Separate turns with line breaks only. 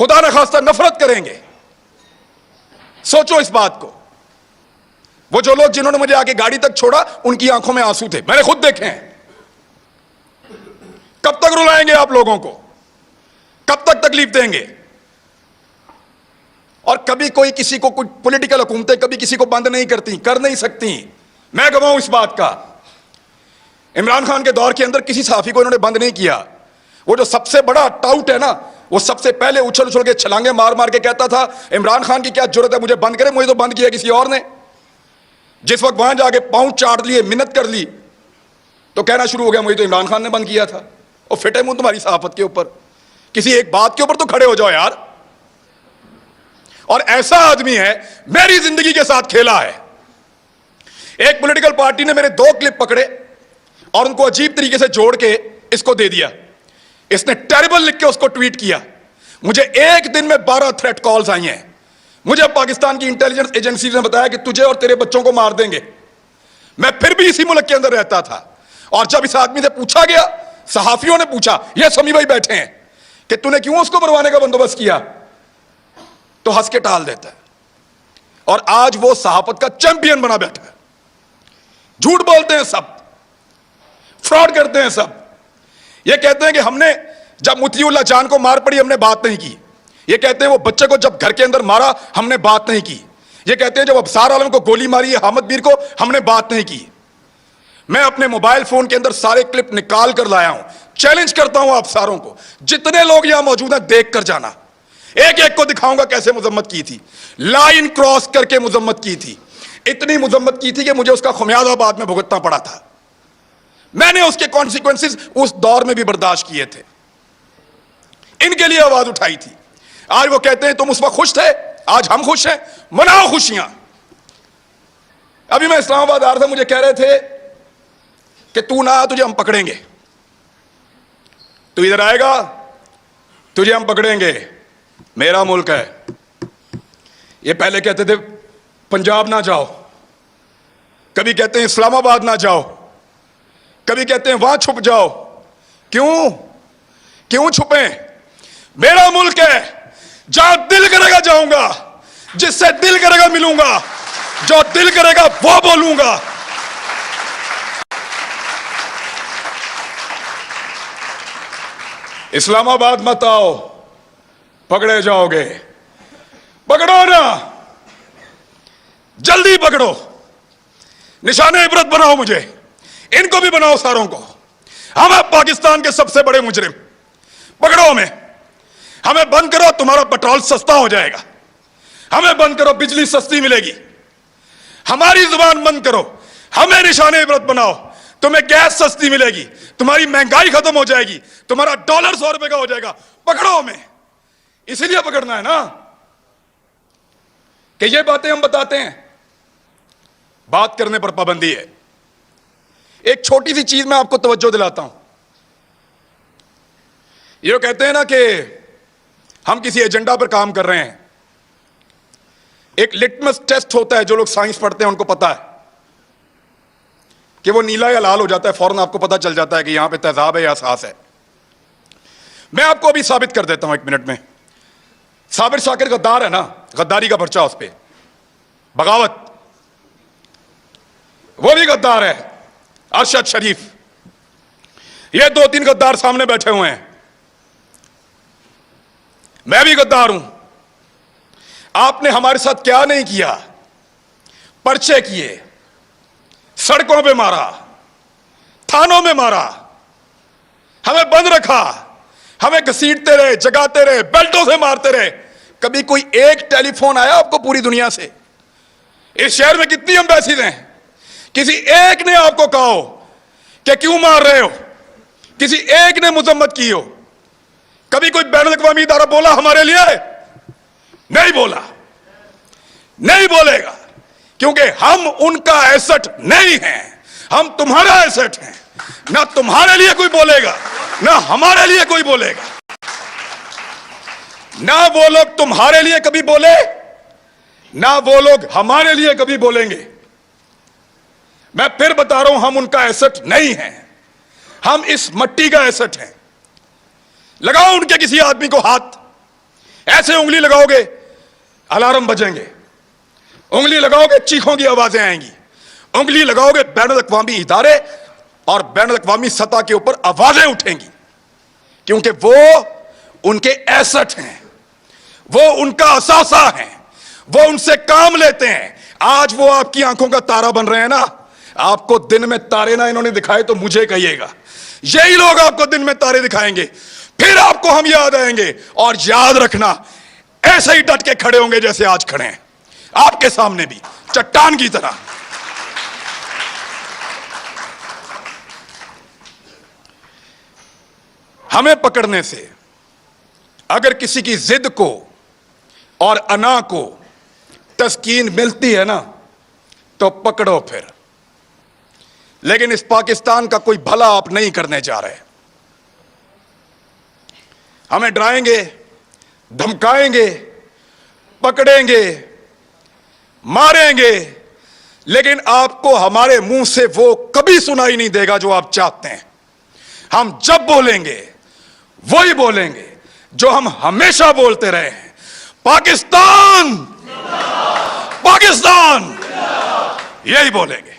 खुदा न खास्ता नफरत करेंगे। सोचो इस बात को। वो जो लोग जिन्होंने मुझे आके गाड़ी तक छोड़ा, उनकी आंखों में आंसू थे, मैंने खुद देखे हैं। कब तक रुलाएंगे आप लोगों को? कब तक तकलीफ देंगे? और कभी कोई किसी को, कुछ पॉलिटिकल हुकूमतें कभी किसी को बंद नहीं करती, कर नहीं सकती। मैं गवाह हूं इस बात का। इमरान खान के दौर के अंदर किसी सहाफी को इन्होंने बंद नहीं किया। वो जो सबसे बड़ा टाउट है ना, वो सबसे पहले उछल उछल के छलांगे मार मार के कहता था इमरान खान की क्या जरूरत है मुझे बंद करे, मुझे तो बंद किया किसी और ने। जिस वक्त वहां जाके पांव चाट लिए, मिन्नत कर ली, तो कहना शुरू हो गया मुझे तो इमरान खान ने बंद किया था। और फिटे मुंह तुम्हारी सहाफत के ऊपर, किसी एक बात के ऊपर तो खड़े हो जाओ यार। और ऐसा आदमी है, मेरी जिंदगी के साथ खेला है। एक पॉलिटिकल पार्टी ने मेरे 2 क्लिप पकड़े और उनको अजीब तरीके से जोड़ के इसको दे दिया। इसने टेरिबल लिख के उसको ट्वीट किया। मुझे एक दिन में 12 थ्रेट कॉल्स आई हैं। मुझे पाकिस्तान की इंटेलिजेंस एजेंसी ने बताया कि तुझे और तेरे बच्चों को मार देंगे। मैं फिर भी इसी मुल्क के अंदर रहता था। और जब इस आदमी से पूछा गया, सहाफियों ने पूछा, ये समी भाई बैठे हैं, कि तूने क्यों उसको मरवाने का बंदोबस्त किया, तो हंस के टाल देता है। और आज वो सहाफत का चैंपियन बना बैठा है। झूठ बोलते हैं सब, फ्रॉड करते हैं सब। ये कहते हैं कि हमने जब मुतीउल्लाह जान को मार पड़ी हमने बात नहीं की। ये कहते हैं वो बच्चे को जब घर के अंदर मारा हमने बात नहीं की। ये कहते हैं जब अबसार आलम को गोली मारी है हामिद मीर को, हमने बात नहीं की। मैं अपने मोबाइल फोन के अंदर सारे क्लिप निकाल कर लाया हूं। चैलेंज करता हूं आप सारों को, जितने लोग यहां मौजूद हैं देख कर जाना। एक एक को दिखाऊंगा कैसे मुजम्मत की थी, लाइन क्रॉस करके मुजम्मत की थी। इतनी मुजम्मत की थी कि मुझे उसका खुमियाजा बाद में भुगतना पड़ा था। मैंने उसके कॉन्सिक्वेंसेस उस दौर में भी बर्दाश्त किए थे। इनके लिए आवाज उठाई थी। आज वो कहते हैं तुम उस वक्त खुश थे, आज हम खुश हैं, मनाओ खुशियां। अभी मैं इस्लामाबाद आ रहा था, मुझे कह रहे थे कि तू ना, तुझे हम पकड़ेंगे, तू इधर आएगा तुझे हम पकड़ेंगे, मेरा मुल्क है। ये पहले कहते थे पंजाब ना जाओ, कभी कहते हैं इस्लामाबाद ना जाओ, कभी कहते हैं वहां छुप जाओ। क्यों क्यों छुपे? मेरा मुल्क है, जहां दिल करेगा जाऊंगा, जिससे दिल करेगा मिलूंगा, जो दिल करेगा वो बोलूंगा। इस्लामाबाद मत आओ, पकड़े जाओगे। पकड़ो ना, जल्दी पकड़ो, निशाने इबरत बनाओ, मुझे इनको भी बनाओ, सारों को। हम हैं पाकिस्तान के सबसे बड़े मुजरिम, पकड़ो हमें बंद करो, तुम्हारा पेट्रोल सस्ता हो जाएगा। हमें बंद करो, बिजली सस्ती मिलेगी। हमारी जुबान बंद करो, हमें निशाने इबरत बनाओ, तुम्हें गैस सस्ती मिलेगी, तुम्हारी महंगाई खत्म हो जाएगी, तुम्हारा डॉलर 100 रुपए का हो जाएगा। पकड़ो हमें, इसीलिए पकड़ना है ना कि ये बातें हम बताते हैं। बात करने पर पाबंदी है। एक छोटी सी चीज मैं आपको तवज्जो दिलाता हूं। ये कहते हैं ना कि हम किसी एजेंडा पर काम कर रहे हैं। एक लिटमस टेस्ट होता है, जो लोग साइंस पढ़ते हैं उनको पता है कि वो नीला या लाल हो जाता है, फौरन आपको पता चल जाता है कि यहां पे तेजाब है या एहसास है। मैं आपको अभी साबित कर देता हूं 1 मिनट में। साबिर शाकिर गद्दार है ना, गद्दारी का पर्चा उस पर, बगावत, वो भी गद्दार है। अरशद शरीफ, ये 2-3 गद्दार सामने बैठे हुए हैं। मैं भी गद्दार हूं। आपने हमारे साथ क्या नहीं किया? पर्चे किए, सड़कों पे मारा, थानों में मारा, हमें बंद रखा, हमें घसीटते रहे, जगाते रहे, बेल्टों से मारते रहे। कभी कोई एक टेलीफोन आया आपको पूरी दुनिया से? इस शहर में कितनी एम्बेसीज हैं, किसी एक ने आपको कहा हो कि क्यों मार रहे हो? किसी एक ने मुजम्मत की हो? कभी कोई बैनुल अक़वामी इदारा बोला हमारे लिए? नहीं बोला, नहीं बोलेगा, क्योंकि हम उनका एसेट नहीं हैं, हम तुम्हारा एसेट हैं। ना तुम्हारे लिए कोई बोलेगा, ना हमारे लिए कोई बोलेगा। ना वो लोग तुम्हारे लिए कभी बोले, ना वो लोग हमारे लिए कभी बोलेंगे। मैं फिर बता रहा हूं, हम उनका एसेट नहीं हैं, हम इस मट्टी का एसेट हैं। लगाओ उनके किसी आदमी को हाथ, ऐसे उंगली लगाओगे अलार्म बजेंगे, उंगली लगाओगे चीखों की आवाजें आएंगी, उंगली लगाओगे बैनुल-अक़वामी इदारे और बैनुल-अक़वामी सतह के ऊपर आवाजें उठेंगी, क्योंकि वो उनके एसेट हैं, वो उनका असासा है, वो उनसे काम लेते हैं। आज वो आपकी आंखों का तारा बन रहे हैं ना। आपको दिन में तारे ना इन्होंने दिखाए तो मुझे कहिएगा, यही लोग आपको दिन में तारे दिखाएंगे, फिर आपको हम याद आएंगे। और याद रखना, ऐसे ही डट के खड़े होंगे जैसे आज खड़े हैं आपके सामने भी, चट्टान की तरह। हमें पकड़ने से अगर किसी की जिद को और अना को तस्कीन मिलती है ना, तो पकड़ो फिर, लेकिन इस पाकिस्तान का कोई भला आप नहीं करने जा रहे। हमें डराएंगे, धमकाएंगे, पकड़ेंगे, मारेंगे, लेकिन आपको हमारे मुंह से वो कभी सुनाई नहीं देगा जो आप चाहते हैं। हम जब बोलेंगे वही बोलेंगे जो हम हमेशा बोलते रहे हैं, पाकिस्तान, पाकिस्तान, यही बोलेंगे।